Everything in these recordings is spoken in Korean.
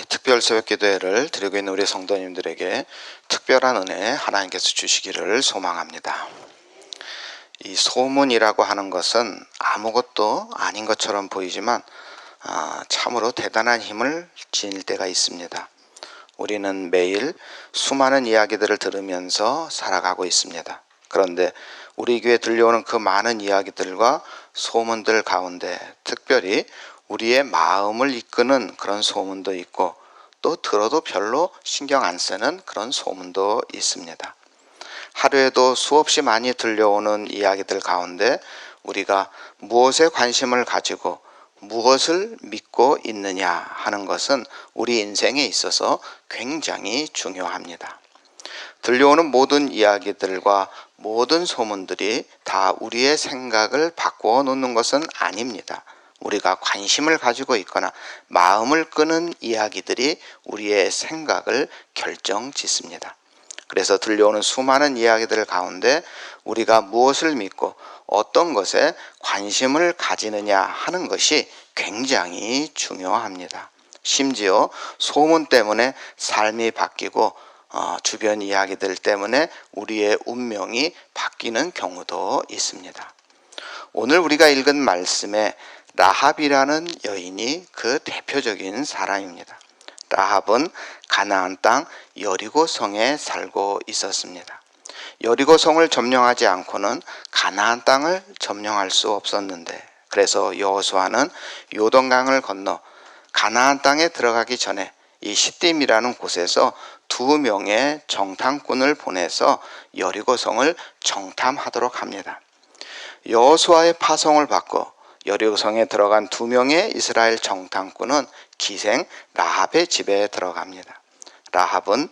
특별 새벽 기도회를 드리고 있는 우리 성도님들에게 특별한 은혜 하나님께서 주시기를 소망합니다. 이 소문이라고 하는 것은 아무것도 아닌 것처럼 보이지만 참으로 대단한 힘을 지닐 때가 있습니다. 우리는 매일 수많은 이야기들을 들으면서 살아가고 있습니다. 그런데 우리 귀에 들려오는 그 많은 이야기들과 소문들 가운데 특별히 우리의 마음을 이끄는 그런 소문도 있고, 또 들어도 별로 신경 안 쓰는 그런 소문도 있습니다. 하루에도 수없이 많이 들려오는 이야기들 가운데 우리가 무엇에 관심을 가지고 무엇을 믿고 있느냐 하는 것은 우리 인생에 있어서 굉장히 중요합니다. 들려오는 모든 이야기들과 모든 소문들이 다 우리의 생각을 바꾸어 놓는 것은 아닙니다. 우리가 관심을 가지고 있거나 마음을 끄는 이야기들이 우리의 생각을 결정짓습니다. 그래서 들려오는 수많은 이야기들 가운데 우리가 무엇을 믿고 어떤 것에 관심을 가지느냐 하는 것이 굉장히 중요합니다. 심지어 소문 때문에 삶이 바뀌고 주변 이야기들 때문에 우리의 운명이 바뀌는 경우도 있습니다. 오늘 우리가 읽은 말씀에 라합이라는 여인이 그 대표적인 사람입니다. 라합은 가나안 땅 여리고 성에 살고 있었습니다. 여리고 성을 점령하지 않고는 가나안 땅을 점령할 수 없었는데, 그래서 여호수아는 요단강을 건너 가나안 땅에 들어가기 전에 이 시딤이라는 곳에서 2명의 정탐꾼을 보내서 여리고 성을 정탐하도록 합니다. 여호수아의 파송을 받고 여리고성에 들어간 2명의 이스라엘 정탐꾼은 기생 라합의 집에 들어갑니다. 라합은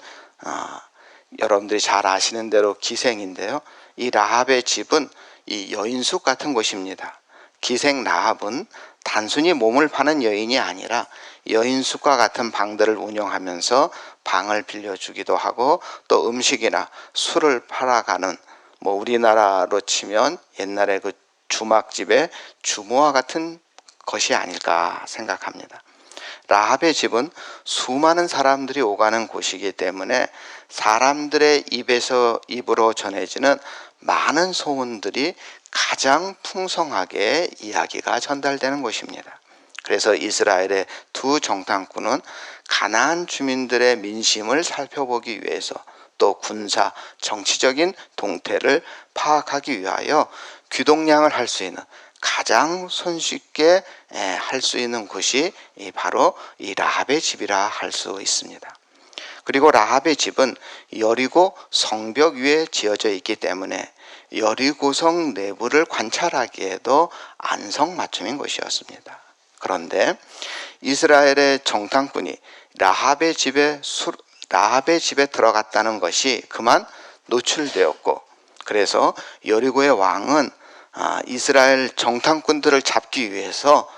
여러분들이 잘 아시는 대로 기생인데요. 이 라합의 집은 이 여인숙 같은 곳입니다. 기생 라합은 단순히 몸을 파는 여인이 아니라 여인숙과 같은 방들을 운영하면서 방을 빌려주기도 하고, 또 음식이나 술을 팔아가는, 우리나라로 치면 옛날에 그 주막집의 주모와 같은 것이 아닐까 생각합니다. 라합의 집은 수많은 사람들이 오가는 곳이기 때문에 사람들의 입에서 입으로 전해지는 많은 소문들이 가장 풍성하게 이야기가 전달되는 곳입니다. 그래서 이스라엘의 2 정탐꾼은 가나안 주민들의 민심을 살펴보기 위해서, 또 군사, 정치적인 동태를 파악하기 위하여 귀동냥을 할 수 있는, 가장 손쉽게 할 수 있는 곳이 바로 이 라합의 집이라 할 수 있습니다. 그리고 라합의 집은 여리고 성벽 위에 지어져 있기 때문에 여리고성 내부를 관찰하기에도 안성맞춤인 곳이었습니다. 그런데 이스라엘의 정탐꾼이 라합의 집에 들어갔다는 것이 그만 노출되었고, 그래서 여리고의 왕은 이스라엘 정탐꾼들을 잡기 위해서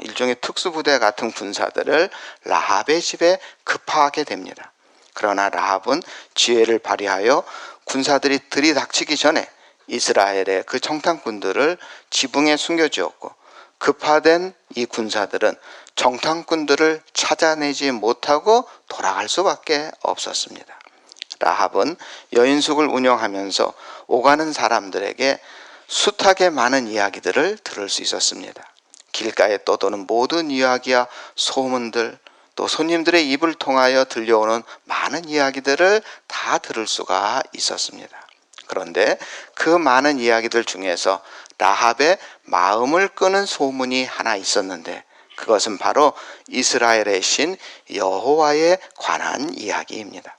일종의 특수부대 같은 군사들을 라합의 집에 급파하게 됩니다. 그러나 라합은 지혜를 발휘하여 군사들이 들이닥치기 전에 이스라엘의 그 정탐꾼들을 지붕에 숨겨주었고, 급파된 이 군사들은 정탐꾼들을 찾아내지 못하고 돌아갈 수밖에 없었습니다. 라합은 여인숙을 운영하면서 오가는 사람들에게 숱하게 많은 이야기들을 들을 수 있었습니다. 길가에 떠도는 모든 이야기와 소문들, 또 손님들의 입을 통하여 들려오는 많은 이야기들을 다 들을 수가 있었습니다. 그런데 그 많은 이야기들 중에서 라합의 마음을 끄는 소문이 하나 있었는데, 그것은 바로 이스라엘의 신 여호와에 관한 이야기입니다.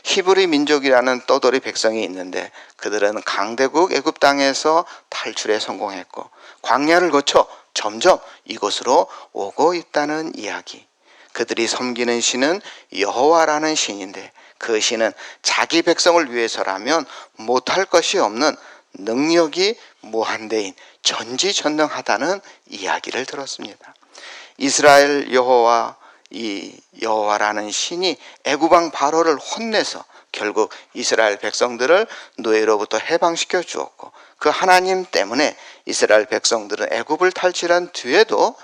히브리 민족이라는 떠돌이 백성이 있는데, 그들은 강대국 애굽 땅에서 탈출에 성공했고 광야를 거쳐 점점 이곳으로 오고 있다는 이야기. 그들이 섬기는 신은 여호와라는 신인데, 그 신은 자기 백성을 위해서라면 못할 것이 없는 능력이 무한대인 전지전능하다는 이야기를 들었습니다. 이스라엘 여호와, 이 여호와라는 신이 애굽왕 바로를 혼내서 결국 이스라엘 백성들을 노예로부터 해방시켜 주었고, 그 하나님 때문에 이스라엘 백성들은 애굽을 탈출한 뒤에도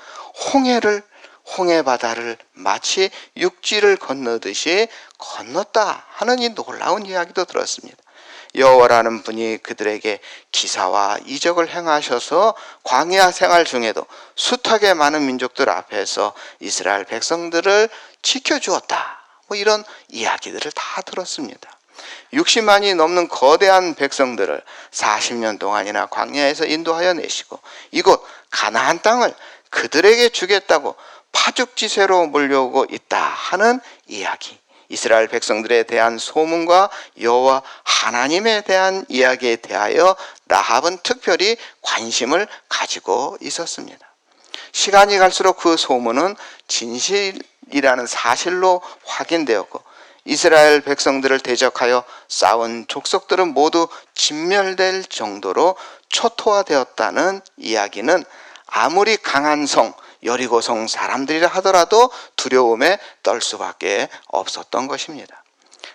홍해를 홍해 바다를 마치 육지를 건너듯이 건넜다 하는 이 놀라운 이야기도 들었습니다. 여호와라는 분이 그들에게 기사와 이적을 행하셔서 광야 생활 중에도 숱하게 많은 민족들 앞에서 이스라엘 백성들을 지켜주었다. 이런 이야기들을 다 들었습니다. 60만이 넘는 거대한 백성들을 40년 동안이나 광야에서 인도하여 내시고 이곳 가나안 땅을 그들에게 주겠다고 파죽지세로 몰려오고 있다 하는 이야기, 이스라엘 백성들에 대한 소문과 여호와 하나님에 대한 이야기에 대하여 라합은 특별히 관심을 가지고 있었습니다. 시간이 갈수록 그 소문은 진실이라는 사실로 확인되었고 이스라엘 백성들을 대적하여 싸운 족속들은 모두 진멸될 정도로 초토화되었다는 이야기는 아무리 강한 성 여리고성 사람들이라 하더라도 두려움에 떨 수밖에 없었던 것입니다.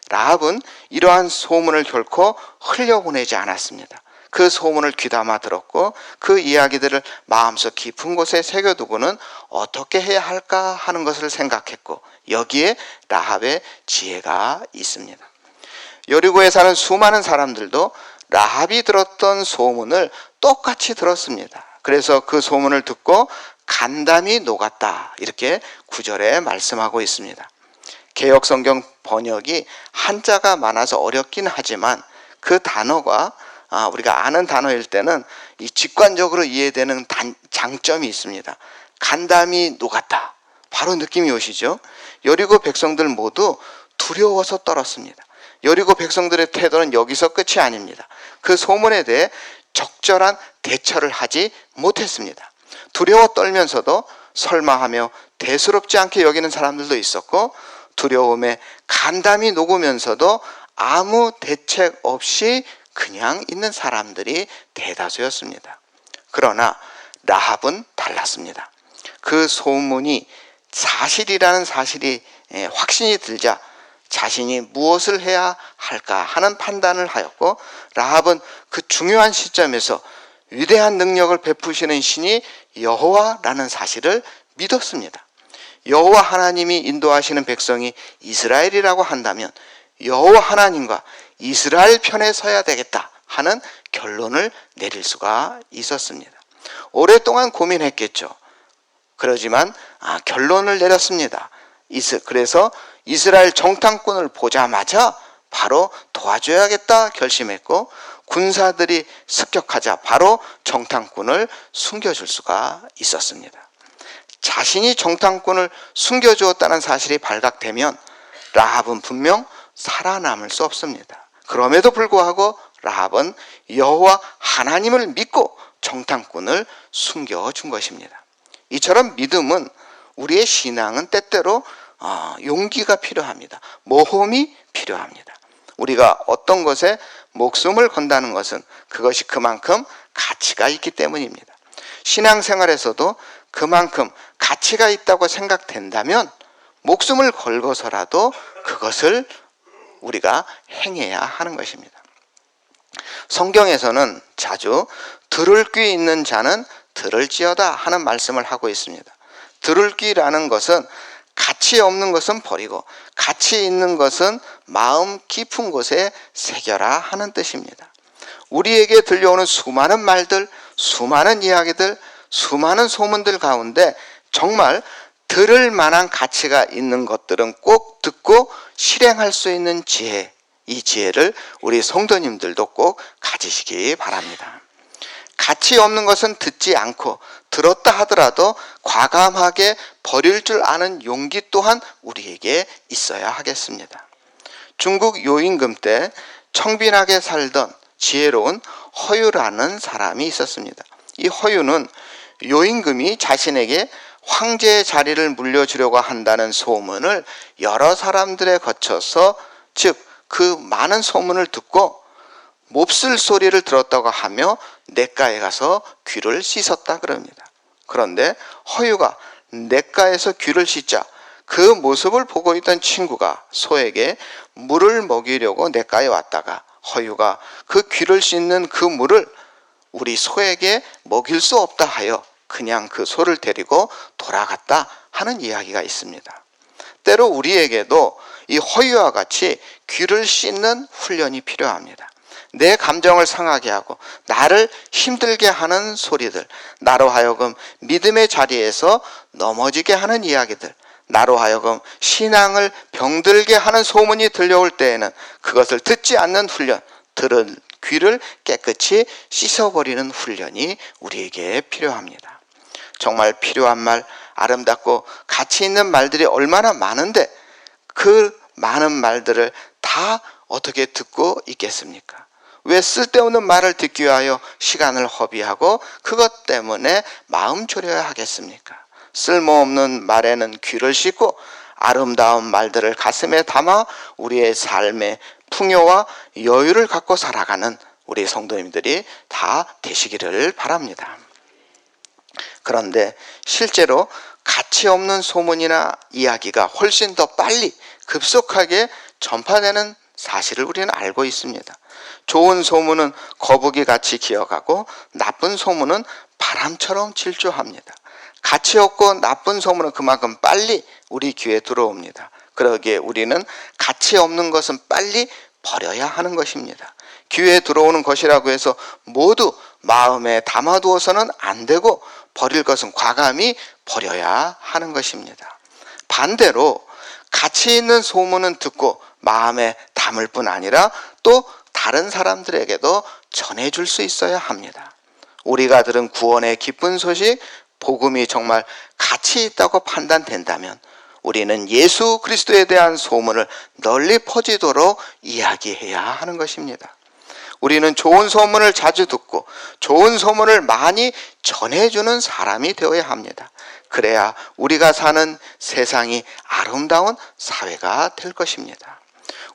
라합은 이러한 소문을 결코 흘려보내지 않았습니다. 그 소문을 귀담아 들었고 그 이야기들을 마음속 깊은 곳에 새겨두고는 어떻게 해야 할까 하는 것을 생각했고 여기에 라합의 지혜가 있습니다. 여리고에 사는 수많은 사람들도 라합이 들었던 소문을 똑같이 들었습니다. 그래서 그 소문을 듣고 간담이 녹았다 이렇게 9절에 말씀하고 있습니다. 개역성경 번역이 한자가 많아서 어렵긴 하지만 그 단어가 우리가 아는 단어일 때는 이 직관적으로 이해되는 장점이 있습니다. 간담이 녹았다. 바로 느낌이 오시죠? 여리고 백성들 모두 두려워서 떨었습니다. 여리고 백성들의 태도는 여기서 끝이 아닙니다. 그 소문에 대해 적절한 대처를 하지 못했습니다. 두려워 떨면서도 설마하며 대수롭지 않게 여기는 사람들도 있었고 두려움에 간담이 녹으면서도 아무 대책 없이 그냥 있는 사람들이 대다수였습니다. 그러나 라합은 달랐습니다. 그 소문이 사실이라는 사실이 확신이 들자 자신이 무엇을 해야 할까 하는 판단을 하였고 라합은 그 중요한 시점에서 위대한 능력을 베푸시는 신이 여호와라는 사실을 믿었습니다. 여호와 하나님이 인도하시는 백성이 이스라엘이라고 한다면 여호와 하나님과 이스라엘 편에 서야 되겠다 하는 결론을 내릴 수가 있었습니다. 오랫동안 고민했겠죠. 그러지만 결론을 내렸습니다. 그래서 이스라엘 정탐꾼을 보자마자 바로 도와줘야겠다 결심했고 군사들이 습격하자 바로 정탐꾼을 숨겨줄 수가 있었습니다. 자신이 정탐꾼을 숨겨주었다는 사실이 발각되면 라합은 분명 살아남을 수 없습니다. 그럼에도 불구하고 라합은 여호와 하나님을 믿고 정탐꾼을 숨겨준 것입니다. 이처럼 믿음은 우리의 신앙은 때때로 용기가 필요합니다. 모험이 필요합니다. 우리가 어떤 것에 목숨을 건다는 것은 그것이 그만큼 가치가 있기 때문입니다. 신앙생활에서도 그만큼 가치가 있다고 생각된다면 목숨을 걸고서라도 그것을 우리가 행해야 하는 것입니다. 성경에서는 자주 들을 귀 있는 자는 들을지어다 하는 말씀을 하고 있습니다. 들을 귀라는 것은 가치 없는 것은 버리고 가치 있는 것은 마음 깊은 곳에 새겨라 하는 뜻입니다. 우리에게 들려오는 수많은 말들, 수많은 이야기들, 수많은 소문들 가운데 정말 들을 만한 가치가 있는 것들은 꼭 듣고 실행할 수 있는 지혜, 이 지혜를 우리 성도님들도 꼭 가지시기 바랍니다. 가치 없는 것은 듣지 않고 들었다 하더라도 과감하게 버릴 줄 아는 용기 또한 우리에게 있어야 하겠습니다. 중국 요임금 때 청빈하게 살던 지혜로운 허유라는 사람이 있었습니다. 이 허유는 요임금이 자신에게 황제의 자리를 물려주려고 한다는 소문을 여러 사람들에 거쳐서 즉 그 많은 소문을 듣고 몹쓸 소리를 들었다고 하며 냇가에 가서 귀를 씻었다 그럽니다. 그런데 허유가 냇가에서 귀를 씻자 그 모습을 보고 있던 친구가 소에게 물을 먹이려고 냇가에 왔다가 허유가 그 귀를 씻는 그 물을 우리 소에게 먹일 수 없다 하여 그냥 그 소를 데리고 돌아갔다 하는 이야기가 있습니다. 때로 우리에게도 이 허유와 같이 귀를 씻는 훈련이 필요합니다. 내 감정을 상하게 하고 나를 힘들게 하는 소리들, 나로 하여금 믿음의 자리에서 넘어지게 하는 이야기들, 나로 하여금 신앙을 병들게 하는 소문이 들려올 때에는 그것을 듣지 않는 훈련, 들은 귀를 깨끗이 씻어버리는 훈련이 우리에게 필요합니다. 정말 필요한 말, 아름답고 가치 있는 말들이 얼마나 많은데 그 많은 말들을 다 어떻게 듣고 있겠습니까? 왜 쓸데없는 말을 듣기 위하여 시간을 허비하고 그것 때문에 마음 졸여야 하겠습니까? 쓸모없는 말에는 귀를 씻고 아름다운 말들을 가슴에 담아 우리의 삶의 풍요와 여유를 갖고 살아가는 우리 성도님들이 다 되시기를 바랍니다. 그런데 실제로 가치 없는 소문이나 이야기가 훨씬 더 빨리 급속하게 전파되는 사실을 우리는 알고 있습니다. 좋은 소문은 거북이같이 기어가고 나쁜 소문은 바람처럼 질주합니다. 가치 없고 나쁜 소문은 그만큼 빨리 우리 귀에 들어옵니다. 그러기에 우리는 가치 없는 것은 빨리 버려야 하는 것입니다. 귀에 들어오는 것이라고 해서 모두 마음에 담아두어서는 안 되고 버릴 것은 과감히 버려야 하는 것입니다. 반대로 가치 있는 소문은 듣고 마음에 담을 뿐 아니라 또 다른 사람들에게도 전해줄 수 있어야 합니다. 우리가 들은 구원의 기쁜 소식, 복음이 정말 가치 있다고 판단된다면 우리는 예수 그리스도에 대한 소문을 널리 퍼지도록 이야기해야 하는 것입니다. 우리는 좋은 소문을 자주 듣고 좋은 소문을 많이 전해주는 사람이 되어야 합니다. 그래야 우리가 사는 세상이 아름다운 사회가 될 것입니다.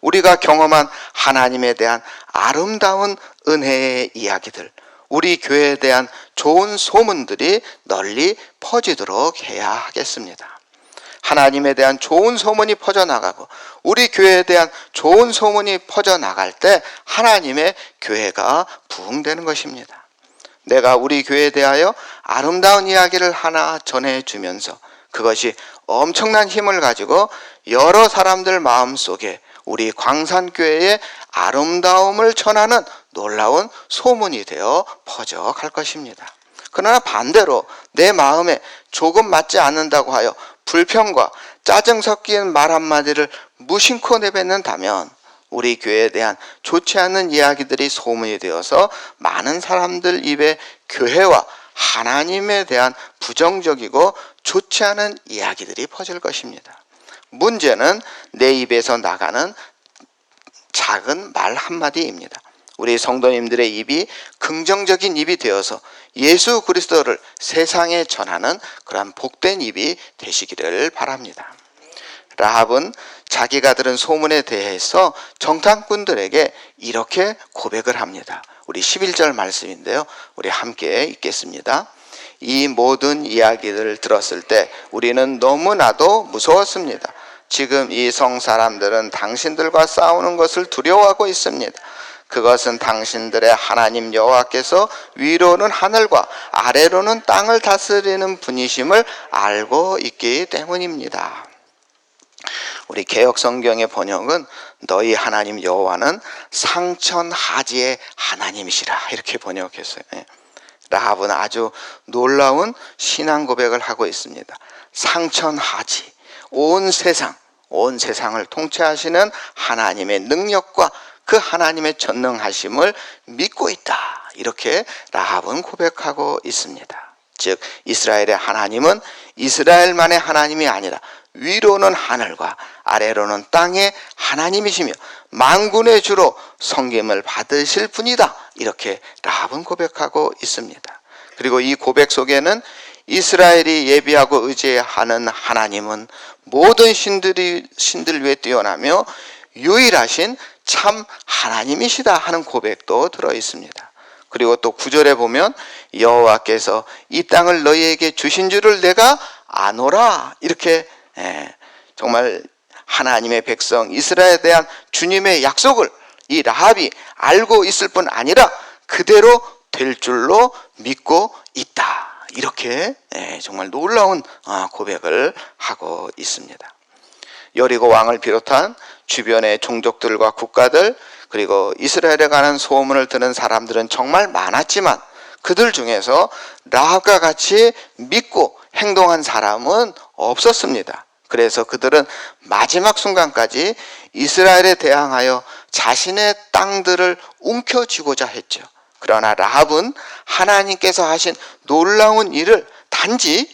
우리가 경험한 하나님에 대한 아름다운 은혜의 이야기들, 우리 교회에 대한 좋은 소문들이 널리 퍼지도록 해야 하겠습니다. 하나님에 대한 좋은 소문이 퍼져나가고 우리 교회에 대한 좋은 소문이 퍼져나갈 때 하나님의 교회가 부흥되는 것입니다. 내가 우리 교회에 대하여 아름다운 이야기를 하나 전해주면서 그것이 엄청난 힘을 가지고 여러 사람들 마음속에 우리 광산교회의 아름다움을 전하는 놀라운 소문이 되어 퍼져갈 것입니다. 그러나 반대로 내 마음에 조금 맞지 않는다고 하여 불평과 짜증 섞인 말 한마디를 무심코 내뱉는다면 우리 교회에 대한 좋지 않은 이야기들이 소문이 되어서 많은 사람들 입에 교회와 하나님에 대한 부정적이고 좋지 않은 이야기들이 퍼질 것입니다. 문제는 내 입에서 나가는 작은 말 한마디입니다. 우리 성도님들의 입이 긍정적인 입이 되어서 예수 그리스도를 세상에 전하는 그런 복된 입이 되시기를 바랍니다. 라합은 자기가 들은 소문에 대해서 정탐꾼들에게 이렇게 고백을 합니다. 우리 11절 말씀인데요. 우리 함께 읽겠습니다. 이 모든 이야기들을 들었을 때 우리는 너무나도 무서웠습니다. 지금 이 성 사람들은 당신들과 싸우는 것을 두려워하고 있습니다. 그것은 당신들의 하나님 여호와께서 위로는 하늘과 아래로는 땅을 다스리는 분이심을 알고 있기 때문입니다. 우리 개역 성경의 번역은 너희 하나님 여호와는 상천하지의 하나님이시라 이렇게 번역했어요. 라합은 아주 놀라운 신앙 고백을 하고 있습니다. 상천하지, 온 세상을 통치하시는 하나님의 능력과 그 하나님의 전능하심을 믿고 있다. 이렇게 라합은 고백하고 있습니다. 즉 이스라엘의 하나님은 이스라엘만의 하나님이 아니라 위로는 하늘과 아래로는 땅의 하나님이시며 만군의 주로 섬김을 받으실 분이다. 이렇게 라합은 고백하고 있습니다. 그리고 이 고백 속에는 이스라엘이 예비하고 의지하는 하나님은 모든 신들 위에 뛰어나며 유일하신 참 하나님이시다 하는 고백도 들어 있습니다. 그리고 또 9절에 보면 여호와께서 이 땅을 너희에게 주신 줄을 내가 아노라 이렇게 정말 하나님의 백성 이스라엘에 대한 주님의 약속을 이 라합이 알고 있을 뿐 아니라 그대로 될 줄로 믿고 있다. 이렇게 정말 놀라운 고백을 하고 있습니다. 여리고 왕을 비롯한 주변의 종족들과 국가들, 그리고 이스라엘에 관한 소문을 듣는 사람들은 정말 많았지만 그들 중에서 라합과 같이 믿고 행동한 사람은 없었습니다. 그래서 그들은 마지막 순간까지 이스라엘에 대항하여 자신의 땅들을 움켜쥐고자 했죠. 그러나 라합은 하나님께서 하신 놀라운 일을 단지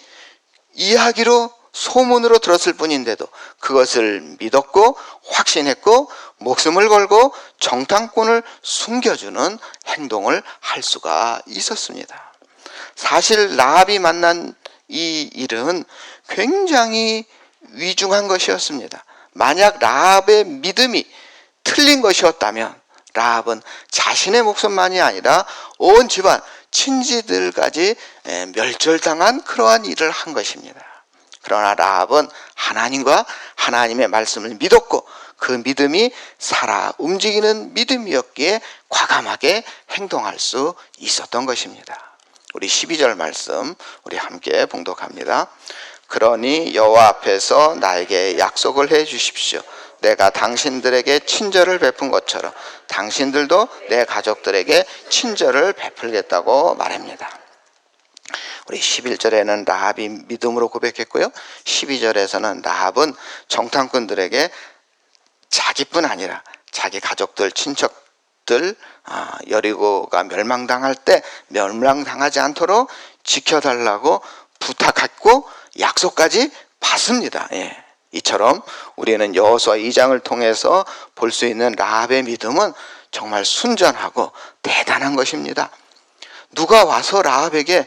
이야기로, 소문으로 들었을 뿐인데도 그것을 믿었고 확신했고 목숨을 걸고 정탐꾼을 숨겨주는 행동을 할 수가 있었습니다. 사실 라합이 만난 이 일은 굉장히 위중한 것이었습니다. 만약 라합의 믿음이 틀린 것이었다면 라합은 자신의 목숨만이 아니라 온 집안 친지들까지 멸절당한 그러한 일을 한 것입니다. 그러나 라합은 하나님과 하나님의 말씀을 믿었고 그 믿음이 살아 움직이는 믿음이었기에 과감하게 행동할 수 있었던 것입니다. 우리 12절 말씀 우리 함께 봉독합니다. 그러니 여호와 앞에서 나에게 약속을 해 주십시오. 내가 당신들에게 친절을 베푼 것처럼 당신들도 내 가족들에게 친절을 베풀겠다고 말합니다. 우리 11절에는 라합이 믿음으로 고백했고요. 12절에서는 라합은 정탐꾼들에게 자기뿐 아니라 자기 가족들, 친척들, 여리고가 멸망당할 때 멸망당하지 않도록 지켜달라고 부탁했고 약속까지 받습니다. 이처럼 우리는 여호수아 2장을 통해서 볼 수 있는 라합의 믿음은 정말 순전하고 대단한 것입니다. 누가 와서 라합에게,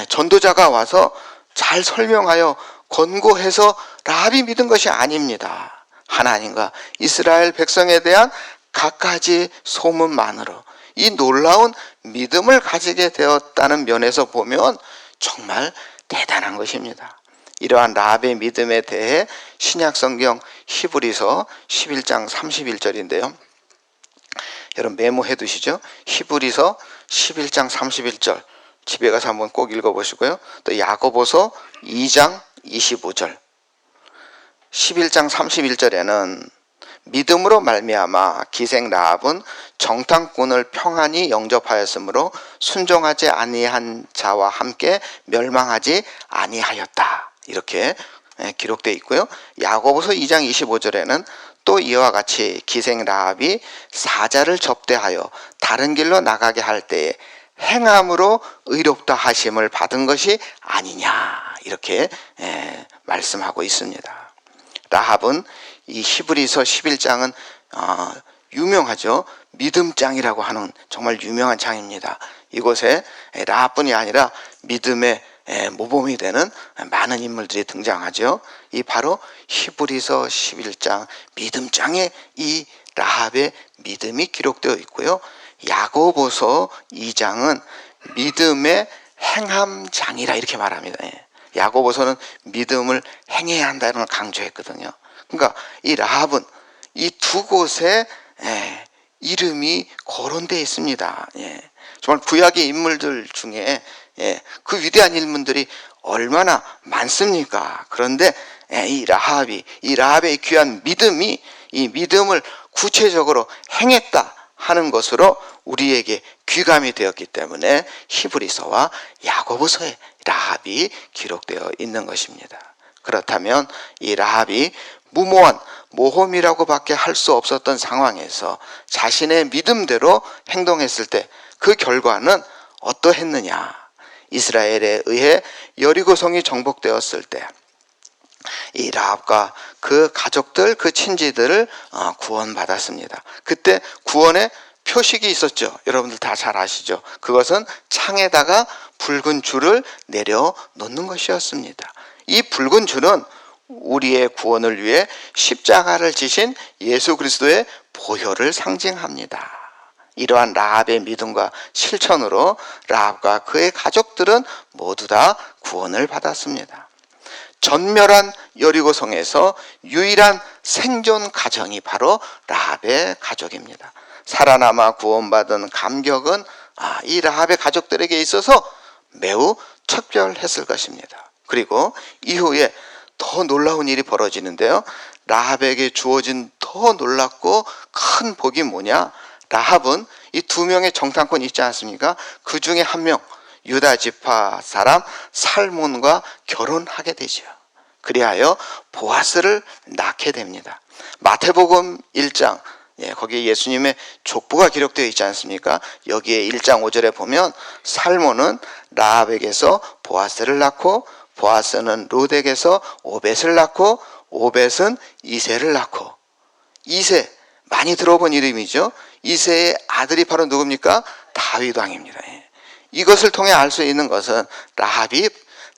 전도자가 와서 잘 설명하여 권고해서 라합이 믿은 것이 아닙니다. 하나님과 이스라엘 백성에 대한 갖가지 소문만으로 이 놀라운 믿음을 가지게 되었다는 면에서 보면 정말 대단한 것입니다. 이러한 라합의 믿음에 대해 신약성경 히브리서 11장 31절인데요. 여러분 메모해 두시죠. 히브리서 11장 31절 집에 가서 한번 꼭 읽어보시고요. 또 야고보서 2장 25절 11장 31절에는 믿음으로 말미암아 기생 라합은 정탐꾼을 평안히 영접하였으므로 순종하지 아니한 자와 함께 멸망하지 아니하였다. 이렇게 기록되어 있고요. 야고보서 2장 25절에는 또 이와 같이 기생 라합이 사자를 접대하여 다른 길로 나가게 할 때에 행함으로 의롭다 하심을 받은 것이 아니냐, 이렇게 말씀하고 있습니다. 라합은 이 히브리서 11장은 유명하죠. 믿음장이라고 하는 정말 유명한 장입니다. 이곳에 라합뿐이 아니라 믿음의 모범이 되는 많은 인물들이 등장하죠. 이 바로 히브리서 11장 믿음장에 이 라합의 믿음이 기록되어 있고요. 야고보서 2장은 믿음의 행함장이라 이렇게 말합니다. 야고보서는 믿음을 행해야 한다는 걸 강조했거든요. 그러니까 이 라합은 이 두 곳에 이름이 거론되어 있습니다. 정말 구약의 인물들 중에 그 위대한 인물들이 얼마나 많습니까? 그런데 이 라합의 귀한 믿음이 이 믿음을 구체적으로 행했다 하는 것으로 우리에게 귀감이 되었기 때문에 히브리서와 야고보서에 라합이 기록되어 있는 것입니다. 그렇다면 이 라합이 무모한 모험이라고 밖에 할 수 없었던 상황에서 자신의 믿음대로 행동했을 때 그 결과는 어떠했느냐? 이스라엘에 의해 여리고성이 정복되었을 때 이 라합과 그 가족들, 그 친지들을 구원받았습니다. 그때 구원의 표식이 있었죠. 여러분들 다 잘 아시죠? 그것은 창에다가 붉은 줄을 내려놓는 것이었습니다. 이 붉은 줄은 우리의 구원을 위해 십자가를 지신 예수 그리스도의 보혈을 상징합니다. 이러한 라합의 믿음과 실천으로 라합과 그의 가족들은 모두 다 구원을 받았습니다. 전멸한 여리고성에서 유일한 생존 가정이 바로 라합의 가족입니다. 살아남아 구원받은 감격은 이 라합의 가족들에게 있어서 매우 특별했을 것입니다. 그리고 이후에 더 놀라운 일이 벌어지는데요. 라합에게 주어진 더 놀랍고 큰 복이 뭐냐? 라합은 이 두 명의 정탐꾼이 있지 않습니까? 그 중에 한 명, 유다 지파 사람 살몬과 결혼하게 되죠. 그리하여 보아스를 낳게 됩니다. 마태복음 1장, 거기에 예수님의 족보가 기록되어 있지 않습니까? 여기에 1장 5절에 보면 살몬은 라합에게서 보아스를 낳고, 보아스는 룻에게서 오벳을 낳고, 오벳은 이새를 낳고, 이새, 많이 들어본 이름이죠. 이새의 아들이 바로 누굽니까? 다윗 왕입니다. 이것을 통해 알 수 있는 것은 라합이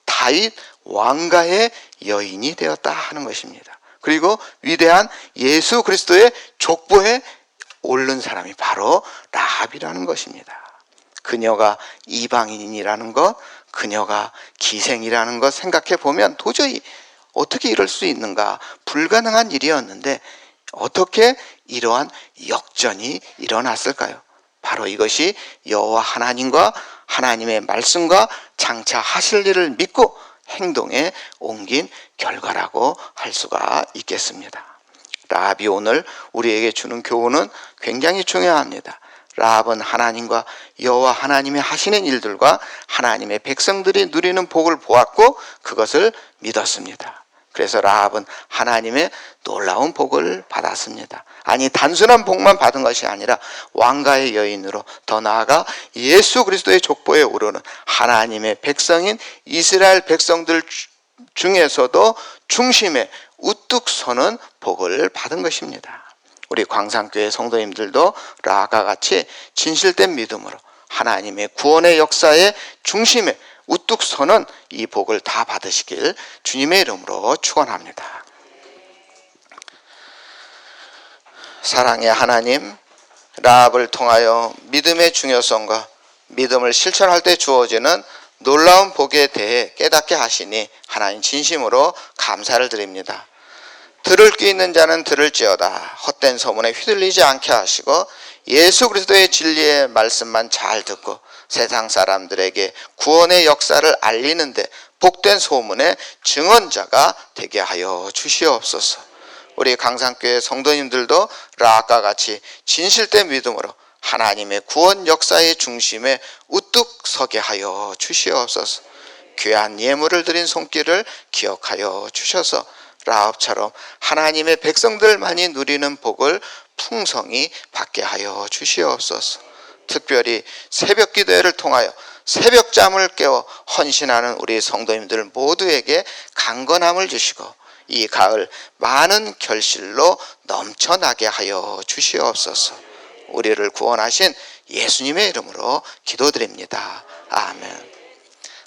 다윗 왕가의 여인이 되었다 하는 것입니다. 그리고 위대한 예수 그리스도의 족보에 오른 사람이 바로 라합이라는 것입니다. 그녀가 이방인이라는 것, 그녀가 기생이라는 것 생각해 보면 도저히 어떻게 이럴 수 있는가, 불가능한 일이었는데 어떻게 이러한 역전이 일어났을까요? 바로 이것이 여호와 하나님과 하나님의 말씀과 장차 하실 일을 믿고 행동에 옮긴 결과라고 할 수가 있겠습니다. 라합이 오늘 우리에게 주는 교훈은 굉장히 중요합니다. 라합은 하나님과 여호와 하나님이 하시는 일들과 하나님의 백성들이 누리는 복을 보았고 그것을 믿었습니다. 그래서 라합은 하나님의 놀라운 복을 받았습니다. 아니, 단순한 복만 받은 것이 아니라 왕가의 여인으로, 더 나아가 예수 그리스도의 족보에 오르는 하나님의 백성인 이스라엘 백성들 중에서도 중심에 우뚝 서는 복을 받은 것입니다. 우리 광산교회 성도님들도 라합과 같이 진실된 믿음으로 하나님의 구원의 역사의 중심에 우뚝 서는 이 복을 다 받으시길 주님의 이름으로 축원합니다. 사랑의 하나님, 라합을 통하여 믿음의 중요성과 믿음을 실천할 때 주어지는 놀라운 복에 대해 깨닫게 하시니 하나님 진심으로 감사를 드립니다. 들을 귀 있는 자는 들을지어다. 헛된 소문에 휘둘리지 않게 하시고 예수 그리스도의 진리의 말씀만 잘 듣고 세상 사람들에게 구원의 역사를 알리는데 복된 소문의 증언자가 되게 하여 주시옵소서. 우리 강산교회 성도님들도 라합과 같이 진실된 믿음으로 하나님의 구원 역사의 중심에 우뚝 서게 하여 주시옵소서. 귀한 예물을 드린 손길을 기억하여 주셔서 라합처럼 하나님의 백성들만이 누리는 복을 풍성히 받게 하여 주시옵소서. 특별히 새벽 기도회를 통하여 새벽잠을 깨워 헌신하는 우리 성도님들 모두에게 강건함을 주시고 이 가을 많은 결실로 넘쳐나게 하여 주시옵소서. 우리를 구원하신 예수님의 이름으로 기도드립니다. 아멘.